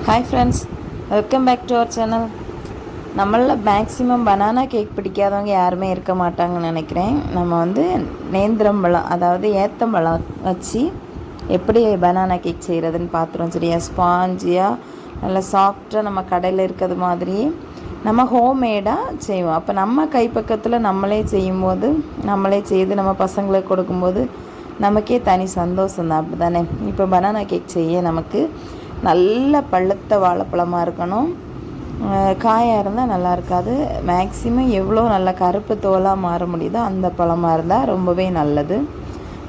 Hi friends, welcome back to our channel. நம்மளில் maximum banana cake பிடிக்காதவங்க யாருமே இருக்க மாட்டாங்கன்னு நினைக்கிறேன். நம்ம வந்து நேந்திரம்பழம், அதாவது ஏத்தம்பழம் வச்சு எப்படி பனானா கேக் செய்கிறதுன்னு பார்த்துருவோம். சரியா, ஸ்பாஞ்சியாக நல்லா சாஃப்டாக நம்ம கடையில் இருக்கிறது மாதிரி நம்ம ஹோம்மேடாக செய்வோம். அப்போ நம்ம கைப்பக்கத்தில் நம்மளே செய்யும்போது, நம்மளே செய்து நம்ம பசங்களுக்கு கொடுக்கும்போது நமக்கே தனி சந்தோஷம் தான், அப்படி தானே? இப்போ பனானா கேக் செய்ய நமக்கு நல்ல பழுத்த வாழைப்பழமாக இருக்கணும். காயாக இருந்தால் நல்லா இருக்காது. மேக்ஸிமம் எவ்வளோ நல்ல கருப்பு தோலாக மாற முடியுதோ அந்த பழமாக இருந்தால் ரொம்பவே நல்லது.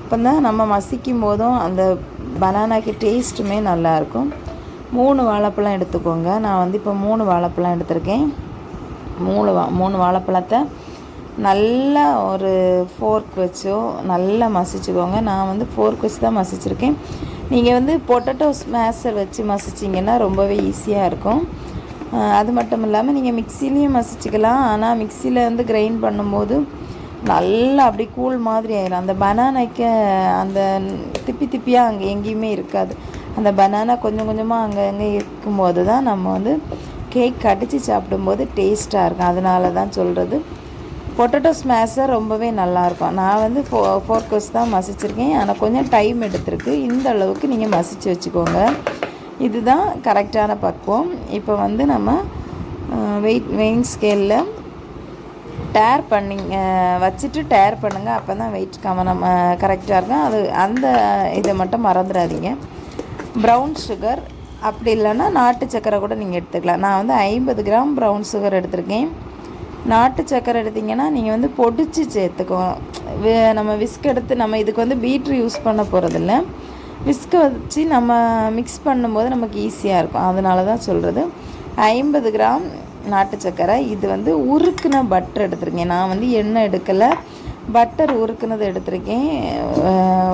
இப்போ தான் நம்ம மசிக்கும் போதும் அந்த பனானாக்கு டேஸ்ட்டுமே நல்லாயிருக்கும். 3 வாழைப்பழம் எடுத்துக்கோங்க. நான் வந்து இப்போ 3 வாழைப்பழம் எடுத்திருக்கேன். 3 வாழைப்பழத்தை நல்லா ஒரு ஃபோர்க் வச்சோ நல்லா மசிச்சுக்கோங்க. நான் வந்து ஃபோர்க் வச்சு தான் மசிச்சிருக்கேன். நீங்கள் வந்து பொட்டேட்டோ ஸ்மேஷர் வச்சு மசிச்சிங்கன்னா ரொம்பவே ஈஸியாக இருக்கும். அது மட்டும் இல்லாமல் நீங்கள் மிக்சிலையும் மசிச்சுக்கலாம். ஆனால் மிக்சியில் வந்து கிரைண்ட் பண்ணும்போது நல்லா அப்படி கூழ் மாதிரி ஆயிடும். அந்த பனானாக்கு அந்த திப்பியாக அங்கே எங்கேயுமே இருக்காது. அந்த பனானா கொஞ்சம் கொஞ்சமாக அங்கே இருக்கும்போது தான் நம்ம வந்து கேக் கடிச்சு சாப்பிடும்போது டேஸ்ட்டாக இருக்கும். அதனால தான் சொல்கிறது. பொட்டேட்டோ ஸ்மேஷர் ரொம்பவே நல்லாயிருக்கும். நான் வந்து ஃபோர்க் வச்சு தான் மசிச்சிருக்கேன். ஆனால் கொஞ்சம் டைம் எடுத்துருக்கு. இந்த அளவுக்கு நீங்கள் மசித்து வச்சுக்கோங்க. இதுதான் கரெக்டான பக்குவம். இப்போ வந்து நம்ம வெயிங் ஸ்கேலில் டேர் வச்சுட்டு டேர் பண்ணுங்கள். அப்போ தான் வெயிட் நம்ம கரெக்டாக இருக்கும். அது அந்த இதை மட்டும் மறந்துடாதீங்க. ப்ரௌன் சுகர் அப்படி இல்லைன்னா நாட்டு சக்கரை கூட நீங்கள் எடுத்துக்கலாம். நான் வந்து 50 கிராம் ப்ரௌன் சுகர் எடுத்திருக்கேன். நாட்டு சக்கரை எடுத்திங்கன்னா நீங்கள் வந்து பொடிச்சு சேர்த்துக்கோங்க. நம்ம விஸ்க் எடுத்து நம்ம இதுக்கு வந்து பீட்ரு யூஸ் பண்ண போகிறதில்ல. விஸ்கை வச்சு நம்ம மிக்ஸ் பண்ணும்போது நமக்கு ஈஸியாக இருக்கும். அதனால தான் சொல்கிறது. 50 கிராம் நாட்டு சக்கரை. இது வந்து உருக்குன பட்டர் எடுத்திருக்கேன். நான் வந்து எண்ணெய் எடுக்கலை, பட்டர் உருக்குனது எடுத்திருக்கேன்.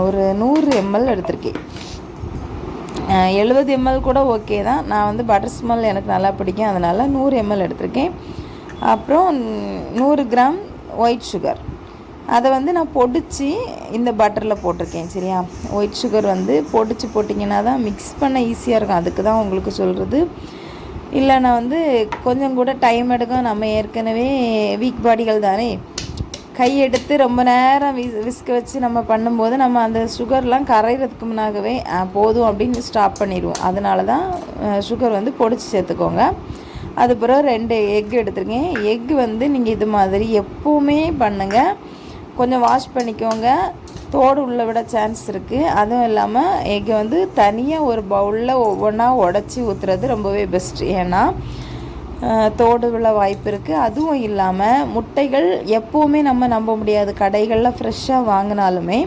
ஒரு 100 ml எடுத்திருக்கேன். 70 ml கூட ஓகே தான். நான் வந்து பட்டர் ஸ்மெல் எனக்கு நல்லா பிடிக்கும், அதனால் 100 ml எடுத்திருக்கேன். அப்புறம் 100 கிராம் ஒயிட் சுகர். அதை வந்து நான் பொடிச்சு இந்த பட்டரில் போட்டிருக்கேன். சரியா, ஒயிட் சுகர் வந்து பொடிச்சு போட்டிங்கன்னா தான் மிக்ஸ் பண்ண ஈஸியாக இருக்கும். அதுக்கு தான் உங்களுக்கு சொல்கிறது. இல்லைன்னா வந்து கொஞ்சம் கூட டைம் எடுக்கும். நம்ம ஏற்கனவே வீக் பாடிகள் தானே, கையெடுத்து ரொம்ப நேரம் விஸ்க வச்சு நம்ம பண்ணும்போது நம்ம அந்த சுகர்லாம் கரைகிறதுக்கு முன்னாகவே போதும் அப்படின்னு ஸ்டாப் பண்ணிடுவோம். அதனால தான் சுகர் வந்து பொடிச்சு சேர்த்துக்கோங்க. அது பிறகு 2 எக் எடுத்துருக்கேன். எக் வந்து நீங்கள் இது மாதிரி எப்போவுமே பண்ணுங்கள். கொஞ்சம் வாஷ் பண்ணிக்கோங்க. தோடு உள்ள விட சான்ஸ் இருக்குது. அதுவும் இல்லாமல் எக்கை வந்து தனியாக ஒரு பவுலில் ஒவ்வொன்றா உடச்சி ஊற்றுறது ரொம்பவே பெஸ்ட்டு. ஏன்னா தோடு விழ வாய்ப்பு இருக்குது. அதுவும் இல்லாமல் முட்டைகள் எப்போவுமே நம்ம நம்ப முடியாது. கடைகளில் ஃப்ரெஷ்ஷாக வாங்கினாலுமே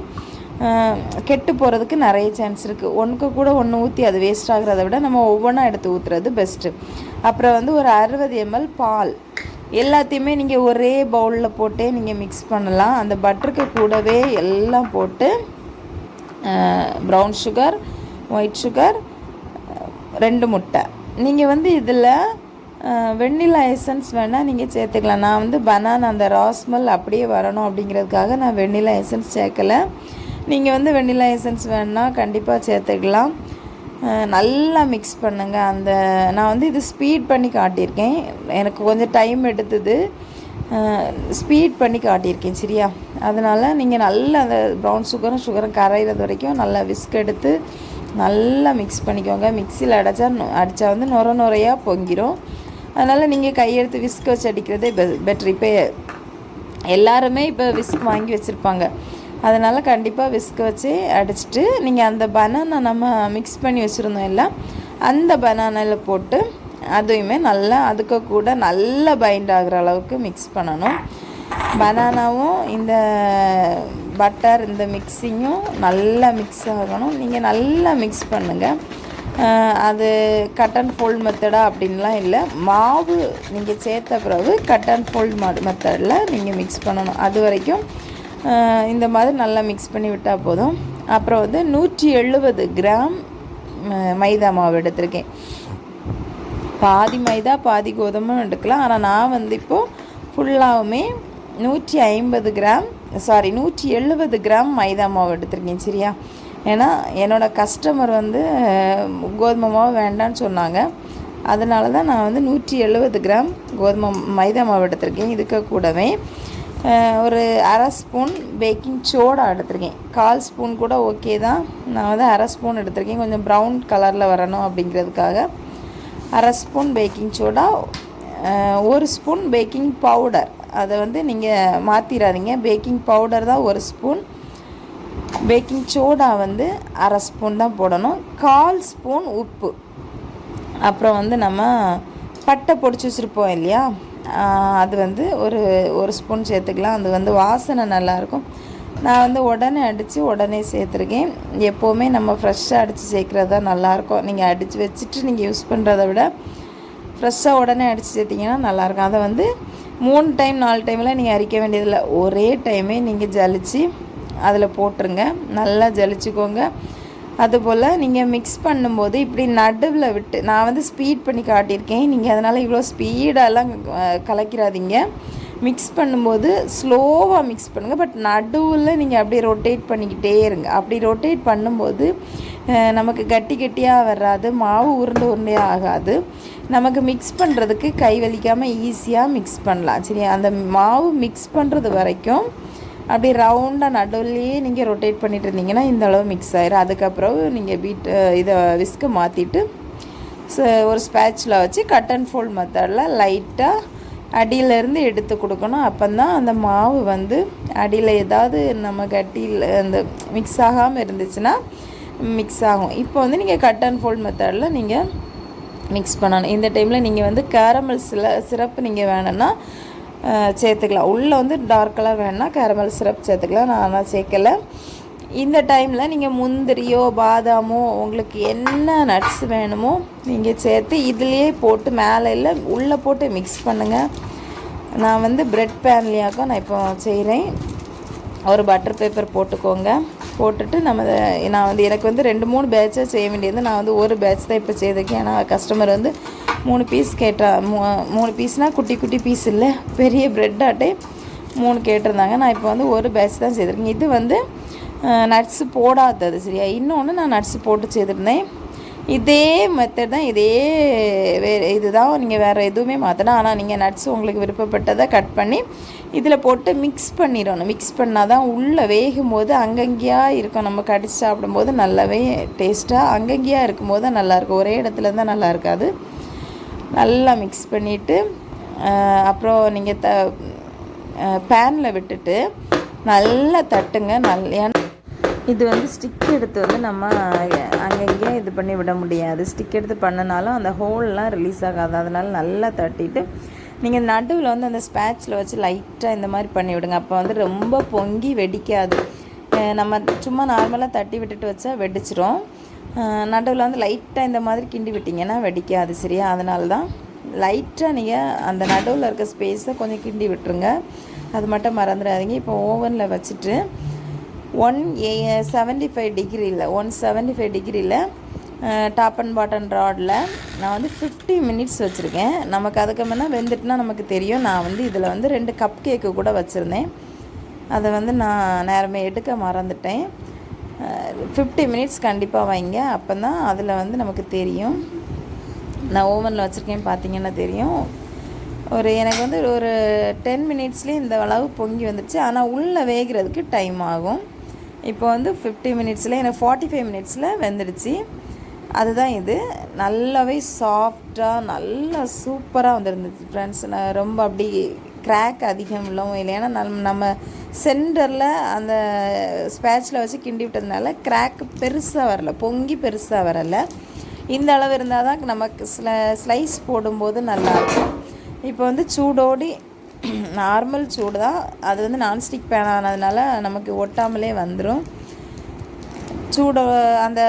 கெட்டு போகிறதுக்கு நிறைய சான்ஸ் இருக்குது. ஒன்றுக்கு கூட ஒன்று ஊற்றி அது வேஸ்ட் ஆகிறத விட நம்ம ஒவ்வொன்றா எடுத்து ஊற்றுறது பெஸ்ட்டு. அப்புறம் வந்து ஒரு 60 ml பால். எல்லாத்தையுமே நீங்கள் ஒரே பவுலில் போட்டே நீங்கள் மிக்ஸ் பண்ணலாம். அந்த பட்டருக்கு கூடவே எல்லாம் போட்டு ப்ரௌன் சுகர், ஒயிட் சுகர், 2 முட்டை. நீங்கள் வந்து இதில் வெண்ணிலா எசன்ஸ் வேணால் நீங்கள் சேர்த்துக்கலாம். நான் வந்து பனானா அந்த ராஸ்மல் அப்படியே வரணும் அப்படிங்கிறதுக்காக நான் வெண்ணிலா எசன்ஸ் சேர்க்கலை. நீங்கள் வந்து வெண்ணிலா எசன்ஸ் வேணால் கண்டிப்பாக சேர்த்துக்கலாம். நல்லா மிக்ஸ் பண்ணுங்கள். நான் வந்து இது ஸ்பீட் பண்ணி காட்டியிருக்கேன். எனக்கு கொஞ்சம் டைம் எடுத்தது, ஸ்பீட் பண்ணி காட்டியிருக்கேன். சரியா, அதனால் நீங்கள் நல்லா அந்த ப்ரௌன் சுகரும் கரைகிறது வரைக்கும் நல்லா விஸ்க் எடுத்து நல்லா மிக்ஸ் பண்ணிக்கோங்க. மிக்சியில் அடித்தா வந்து நுரையாக பொங்கிடும். அதனால் நீங்கள் கையெடுத்து விஸ்க் வச்சு அடிக்கிறதே பெட்ரு. இப்போ எல்லாருமே இப்போ விஸ்க் வாங்கி வச்சுருப்பாங்க. அதனால் கண்டிப்பாக விஸ்க் வச்சு அடிச்சுட்டு நீங்கள் அந்த பனானா நம்ம மிக்ஸ் பண்ணி வச்சுருந்தோம் இல்லை, அந்த பனானாவில் போட்டு அதையுமே நல்லா அதுக்கு கூட நல்லா பைண்ட் ஆகிற அளவுக்கு மிக்ஸ் பண்ணணும். பனானாவும் இந்த பட்டர் இந்த மிக்ஸிங்கும் நல்லா மிக்ஸ் ஆகணும். நீங்கள் நல்லா மிக்ஸ் பண்ணுங்கள். அது கட் அண்ட் ஃபோல்ட் மெத்தடாக அப்படின்லாம் இல்லை. மாவு நீங்கள் சேர்த்த பிறகு கட் அண்ட் ஃபோல்ட் மெத்தடில் நீங்கள் மிக்ஸ் பண்ணணும். அது வரைக்கும் இந்த மாதிரி நல்லா மிக்ஸ் பண்ணி விட்டால் போதும். அப்புறம் வந்து 170 கிராம் மைதா மாவு எடுத்திருக்கேன். பாதி மைதா பாதி கோதுமை எடுக்கலாம். ஆனால் நான் வந்து இப்போது ஃபுல்லாகவுமே 170 கிராம் மைதா மாவு எடுத்திருக்கேன். சரியா, ஏன்னா என்னோடய கஸ்டமர் வந்து கோதுமை மாவு வேண்டான்னு சொன்னாங்க. அதனால தான் நான் வந்து 170 கிராம் மைதா மாவு எடுத்திருக்கேன். இதுக்கு கூடவே ஒரு அரை ஸ்பூன் பேக்கிங் சோடா எடுத்திருக்கேன். 1/4 ஸ்பூன் கூட ஓகே தான். நான் வந்து அரை ஸ்பூன் எடுத்திருக்கேன். கொஞ்சம் ப்ரௌன் கலரில் வரணும் அப்படிங்கிறதுக்காக அரை spoon baking soda, 1 spoon baking powder. அதை வந்து நீங்கள் மாற்றிடாதீங்க. பேக்கிங் பவுடர் தான் 1 ஸ்பூன், பேக்கிங் சோடா வந்து அரை ஸ்பூன் தான் போடணும். 1/4 ஸ்பூன் உப்பு. அப்புறம் வந்து நம்ம பட்டை பொடிச்சு வச்சுருப்போம் இல்லையா, அது வந்து ஒரு ஸ்பூன் சேர்த்துக்கலாம். அது வந்து வாசனை நல்லாயிருக்கும். நான் வந்து உடனே அடித்து உடனே சேர்த்துருக்கேன். எப்போவுமே நம்ம ஃப்ரெஷ்ஷாக அடித்து சேர்க்குறது தான் நல்லாயிருக்கும். நீங்கள் அடித்து வச்சுட்டு நீங்கள் யூஸ் பண்ணுறத விட ஃப்ரெஷ்ஷாக உடனே அடித்து சேர்த்திங்கன்னா நல்லாயிருக்கும். அதை வந்து 3 டைம் 4 டைம்லாம் நீங்கள் அரிக்க வேண்டியதில்லை. ஒரே டைமே நீங்கள் ஜலிச்சு அதில் போட்டுருங்க. நல்லா ஜலிச்சுக்கோங்க. அதுபோல் நீங்கள் மிக்ஸ் பண்ணும்போது இப்படி நடுவில் விட்டு, நான் வந்து ஸ்பீட் பண்ணி காட்டியிருக்கேன். நீங்கள் அதனால் இவ்வளோ ஸ்பீடெல்லாம் கலக்கிறாதீங்க. மிக்ஸ் பண்ணும்போது ஸ்லோவாக மிக்ஸ் பண்ணுங்கள். பட் நடுவில் நீங்கள் அப்படியே ரொட்டேட் பண்ணிக்கிட்டே இருங்க. அப்படி ரொட்டேட் பண்ணும்போது நமக்கு கட்டியாக வராது, மாவு உருண்டையாக ஆகாது. நமக்கு மிக்ஸ் பண்ணுறதுக்கு கை வலிக்காமல் ஈஸியாக மிக்ஸ் பண்ணலாம். சரி, அந்த மாவு மிக்ஸ் பண்ணுறது வரைக்கும் அப்படி ரவுண்டாக நடுவுலையே நீங்கள் ரொட்டேட் பண்ணிட்டு இருந்தீங்கன்னா இந்த அளவு மிக்ஸ் ஆயிரும். அதுக்கப்புறம் நீங்கள் இதை விஸ்கை மாற்றிட்டு ஒரு ஸ்பேட்சில் வச்சு கட் அண்ட் ஃபோல்ட் மெத்தடில் லைட்டாக அடியிலேருந்து எடுத்து கொடுக்கணும். அப்போ தான் அந்த மாவு வந்து அடியில் ஏதாவது நம்ம கட்டியில் அந்த மிக்ஸ் ஆகாமல் இருந்துச்சுன்னா மிக்ஸ் ஆகும். இப்போ வந்து நீங்கள் கட் அண்ட் ஃபோல்ட் மெத்தடில் நீங்கள் மிக்ஸ் பண்ணணும். இந்த டைமில் நீங்கள் வந்து கேரமல் சிரப்பு நீங்கள் வேணும்னா சேர்த்துக்கலாம். உள்ளே வந்து டார்க் கலர் வேணுன்னா கேரமல் சிரப் சேர்த்துக்கலாம். நான் சேர்க்கலை. இந்த டைமில் நீங்கள் முந்திரியோ பாதாமோ உங்களுக்கு என்ன நட்ஸ் வேணுமோ நீங்கள் சேர்த்து இதிலையே போட்டு மேலே இல்லை உள்ளே போட்டு மிக்ஸ் பண்ணுங்கள். நான் வந்து ப்ரெட் பேன்லேயாக்கும் நான் இப்போ செய்கிறேன். ஒரு பட்டர் பேப்பர் போட்டுக்கோங்க. போட்டுட்டு நான் வந்து எனக்கு வந்து 2-3 பேட்சாக செய்ய வேண்டியது. நான் வந்து ஒரு பேட்ச் தான் இப்போ செய்திருக்கேன். ஏன்னா கஸ்டமர் வந்து 3 பீஸ் கேட்டா, 3 பீஸ்னால் குட்டி குட்டி பீஸ் இல்லை, பெரிய ப்ரெட் ஆட்டே 3 கேட்டிருந்தாங்க. நான் இப்போ வந்து ஒரு பேட்ச் தான் செய்திருக்கேன். இது வந்து நட்ஸு போடாதது. சரியா, இன்னொன்று நான் நட்ஸு போட்டு செய்திருந்தேன். இதே மெத்தட் தான், இதுதான். நீங்கள் வேறு எதுவுமே மாற்றலாம். ஆனால் நீங்கள் நட்ஸ் உங்களுக்கு விருப்பப்பட்டதை கட் பண்ணி இதில் போட்டு மிக்ஸ் பண்ணிடணும். மிக்ஸ் பண்ணால் தான் உள்ளே வேகும் போது அங்கங்கேயா இருக்கும். நம்ம கடிச்சு சாப்பிடும்போது நல்லாவே டேஸ்ட்டாக அங்கங்கேயா இருக்கும்போது தான் நல்லாயிருக்கும். ஒரே இடத்துல இருந்தால் நல்லா இருக்காது. நல்லா மிக்ஸ் பண்ணிவிட்டு அப்புறம் நீங்கள் பேனில் விட்டுட்டு நல்லா தட்டுங்க. ஏன்னா இது வந்து ஸ்டிக் எடுத்து வந்து நம்ம அங்கங்கே இது பண்ணி விட முடியாது. ஸ்டிக் எடுத்து பண்ணினாலும் அந்த ஹோல்லாம் ரிலீஸ் ஆகாது. அதனால் நல்லா தட்டிட்டு நீங்கள் நடுவில் வந்து அந்த ஸ்பேட்சில் வச்சு லைட்டாக இந்த மாதிரி பண்ணி விடுங்க. அப்போ வந்து ரொம்ப பொங்கி வெடிக்காது. நம்ம சும்மா நார்மலாக தட்டி விட்டுட்டு வச்சா வெடிச்சிரும். நடுவில் வந்து லைட்டாக இந்த மாதிரி கிண்டி விட்டிங்கன்னா வெடிக்காது. சரியா, அதனால தான் லைட்டாக நீங்கள் அந்த நடுவில் இருக்க ஸ்பேஸை கொஞ்சம் கிண்டி விட்டுருங்க. அது மட்டும் மறந்துடாதீங்க. இப்போ ஓவனில் வச்சுட்டு 175 டிகிரியில் டாப் அண்ட் பாட்டன் ராடில் நான் வந்து 50 மினிட்ஸ் வச்சுருக்கேன். நமக்கு அதுக்கு முன்னே வெந்துட்டுனா நமக்கு தெரியும். நான் வந்து இதில் வந்து 2 கப் கேக்கு கூட வச்சுருந்தேன். அதை வந்து நான் நேரமே எடுக்க மறந்துட்டேன். 50 மினிட்ஸ் கண்டிப்பாக வைங்க. அப்போ தான் அதில் வந்து நமக்கு தெரியும். நான் ஓவனில் வச்சுருக்கேன், பார்த்தீங்கன்னா தெரியும். எனக்கு வந்து ஒரு 10 மினிட்ஸ்லேயே இந்த அளவு பொங்கி வந்துடுச்சு. ஆனால் உள்ளே வேகிறதுக்கு டைம் ஆகும். இப்போ வந்து 50 மினிட்ஸில் எனக்கு 45 மினிட்ஸில் வெந்துடுச்சு. அதுதான் இது. நல்லாவே சாஃப்டாக நல்லா சூப்பராக வந்துருந்துச்சு ஃப்ரெண்ட்ஸ். நான் ரொம்ப அப்படி கிராக் அதிகம் இல்லவும் இல்லை. ஏன்னா நம்ம சென்டரில் அந்த ஸ்பேட்சில் வச்சு கிண்டி விட்டதுனால கிராக் பெருசாக வரலை, பொங்கி பெருசாக வரலை. இந்த அளவு இருந்தால் தான் நமக்கு ஸ்லைஸ் போடும்போது நல்லாயிருக்கும். இப்போ வந்து சூடோடி நார்மல் சூடு தான். அது வந்து நான்ஸ்டிக் பேன் ஆனதுனால நமக்கு ஒட்டாமலே வந்துடும். அந்த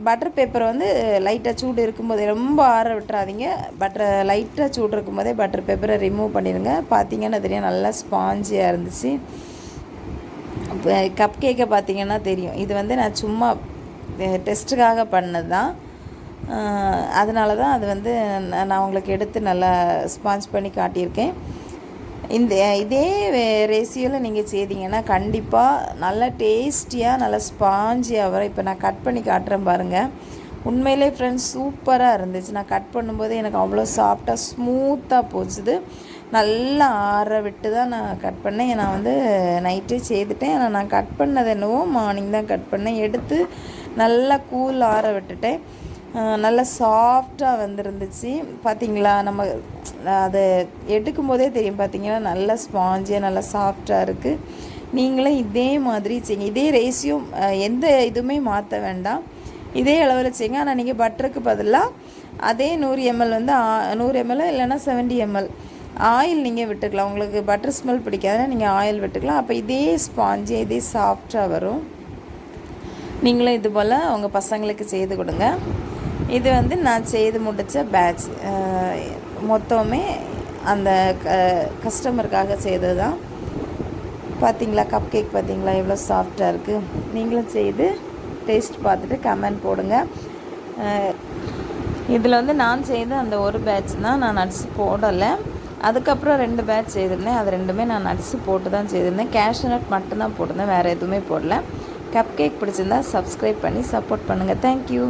பட்டர் பேப்பர் வந்து லைட்டாக சூடு இருக்கும்போதே, ரொம்ப ஆற விட்டுறாதீங்க. லைட்டாக சூடு இருக்கும்போதே பட்டர் பேப்பரை ரிமூவ் பண்ணிடுங்க. பார்த்தீங்கன்னா தெரியும், நல்லா ஸ்பாஞ்சியாக இருந்துச்சு. கப் கேக்கை பார்த்தீங்கன்னா தெரியும். இது வந்து நான் சும்மா டெஸ்ட்டுக்காக பண்ணது தான். அதனால தான் அது வந்து நான் உங்களுக்கு எடுத்து நல்லா ஸ்பாஞ்ச் பண்ணி காட்டியிருக்கேன். இதே ரேசியோவில் நீங்கள் செய்தீங்கன்னா கண்டிப்பாக நல்லா டேஸ்டியாக நல்லா ஸ்பாஞ்சியாக வரும். இப்போ நான் கட் பண்ணி காட்டுறேன் பாருங்கள். உண்மையிலே ஃப்ரெண்ட்ஸ் சூப்பராக இருந்துச்சு. நான் கட் பண்ணும்போது எனக்கு அவ்வளோ சாஃப்டாக ஸ்மூத்தாக போச்சுது. நல்லா ஆற விட்டு தான் நான் கட் பண்ணேன். நான் வந்து நைட்டே செய்துட்டேன். ஆனால் நான் கட் பண்ணது என்னவோ மார்னிங் தான் கட் பண்ணேன். எடுத்து நல்லா கூல் ஆற விட்டுட்டேன். நல்லா சாஃப்டாக வந்துருந்துச்சு. பார்த்திங்களா, நம்ம அதை எடுக்கும் போதே தெரியும். பார்த்திங்கன்னா நல்லா ஸ்பாஞ்சியாக நல்லா சாஃப்டாக இருக்குது. நீங்களும் இதே மாதிரி செய்யுங்க. இதே ரேஷியோ எந்த இதுவுமே மாற்ற வேண்டாம். இதே அளவில் செய்யுங்க. ஆனால் நீங்கள் பட்டருக்கு பதிலாக அதே 100 ml வந்து 100 ml இல்லைன்னா 70 ml ஆயில் நீங்கள் விட்டுக்கலாம். உங்களுக்கு பட்டர் ஸ்மெல் பிடிக்காதுன்னா நீங்கள் ஆயில் விட்டுக்கலாம். அப்போ இதே ஸ்பாஞ்சி இதே சாஃப்டாக வரும். நீங்களும் இது போல் உங்கள் பசங்களுக்கு செய்து கொடுங்க. இது வந்து நான் செய்து முடித்த பேட்ச் மொத்தமே அந்த கஸ்டமருக்காக செய்தது தான். பார்த்திங்களா, கப் கேக் பார்த்திங்களா எவ்வளோ சாஃப்டாக இருக்குது. நீங்களும் செய்து டேஸ்ட் பார்த்துட்டு கமெண்ட் போடுங்க. இதில் வந்து நான் செய்த அந்த ஒரு பேட்ச் தான் நான் நட்ஸ் போடலை. அதுக்கப்புறம் 2 பேட்ச் செய்திருந்தேன். அது ரெண்டுமே நான் நட்ஸு போட்டு தான் செய்திருந்தேன். கேஷ்யூ நட் மட்டும்தான் போட்டிருந்தேன், வேறு எதுவுமே போடல. கப் கேக் பிடிச்சிருந்தா சப்ஸ்கிரைப் பண்ணி சப்போர்ட் பண்ணுங்கள். தேங்க்யூ.